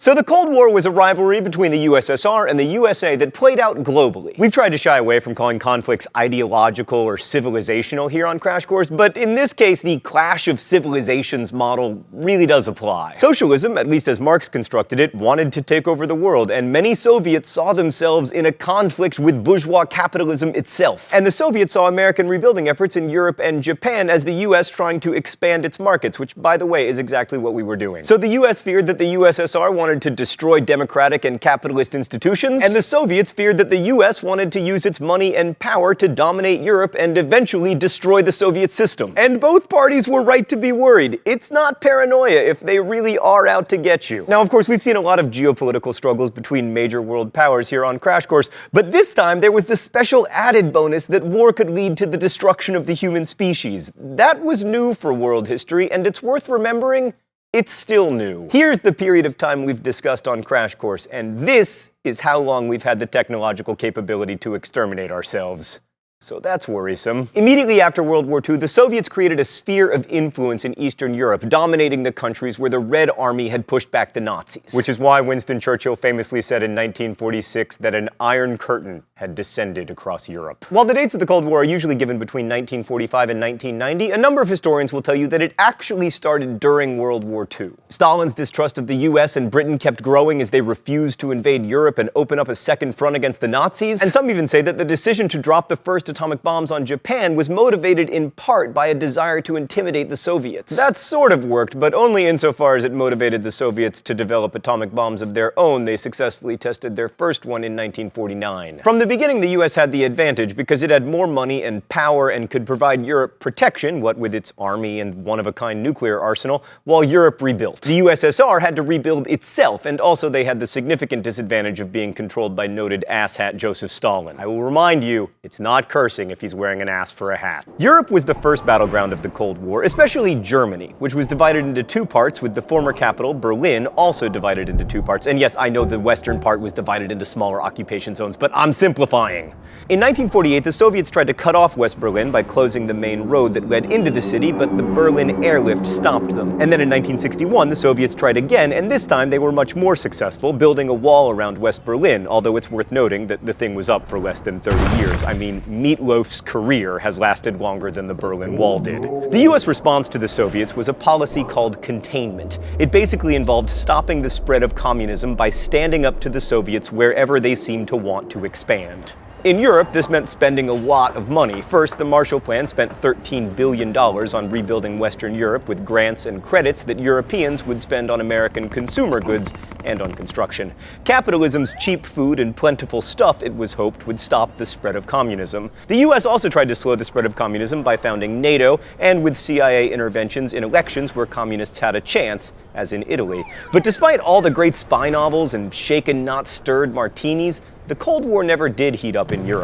So the Cold War was a rivalry between the USSR and the USA that played out globally. We've tried to shy away from calling conflicts ideological or civilizational here on Crash Course, but in this case, the clash of civilizations model really does apply. Socialism, at least as Marx constructed it, wanted to take over the world, and many Soviets saw themselves in a conflict with bourgeois capitalism itself. And the Soviets saw American rebuilding efforts in Europe and Japan as the US trying to expand its markets, which, by the way, is exactly what we were doing. So the US feared that the USSR wanted to destroy democratic and capitalist institutions, and the Soviets feared that the US wanted to use its money and power to dominate Europe and eventually destroy the Soviet system. And both parties were right to be worried. It's not paranoia if they really are out to get you. Now, of course, we've seen a lot of geopolitical struggles between major world powers here on Crash Course, but this time there was the special added bonus that war could lead to the destruction of the human species. That was new for world history, and it's worth remembering it's still new. Here's the period of time we've discussed on Crash Course, and this is how long we've had the technological capability to exterminate ourselves. So that's worrisome. Immediately after World War II, the Soviets created a sphere of influence in Eastern Europe, dominating the countries where the Red Army had pushed back the Nazis. Which is why Winston Churchill famously said in 1946 that an Iron Curtain had descended across Europe. While the dates of the Cold War are usually given between 1945 and 1990, a number of historians will tell you that it actually started during World War II. Stalin's distrust of the US and Britain kept growing as they refused to invade Europe and open up a second front against the Nazis. And some even say that the decision to drop the first atomic bombs on Japan was motivated in part by a desire to intimidate the Soviets. That sort of worked, but only insofar as it motivated the Soviets to develop atomic bombs of their own. They successfully tested their first one in 1949. From the beginning, the US had the advantage because it had more money and power and could provide Europe protection, what with its army and one-of-a-kind nuclear arsenal, while Europe rebuilt. The USSR had to rebuild itself, and also they had the significant disadvantage of being controlled by noted asshat Joseph Stalin. I will remind you, it's not cursing if he's wearing an ass for a hat. Europe was the first battleground of the Cold War, especially Germany, which was divided into two parts, with the former capital, Berlin, also divided into two parts. And yes, I know the western part was divided into smaller occupation zones, but I'm simplifying. In 1948, the Soviets tried to cut off West Berlin by closing the main road that led into the city, but the Berlin airlift stopped them. And then in 1961, the Soviets tried again, and this time they were much more successful, building a wall around West Berlin, although it's worth noting that the thing was up for less than 30 years. I mean, Meatloaf's career has lasted longer than the Berlin Wall did. The US response to the Soviets was a policy called containment. It basically involved stopping the spread of communism by standing up to the Soviets wherever they seemed to want to expand. In Europe, this meant spending a lot of money. First, the Marshall Plan spent $13 billion on rebuilding Western Europe with grants and credits that Europeans would spend on American consumer goods and on construction. Capitalism's cheap food and plentiful stuff, it was hoped, would stop the spread of communism. The US also tried to slow the spread of communism by founding NATO and with CIA interventions in elections where communists had a chance, as in Italy. But despite all the great spy novels and shaken not stirred martinis, the Cold War never did heat up in Europe.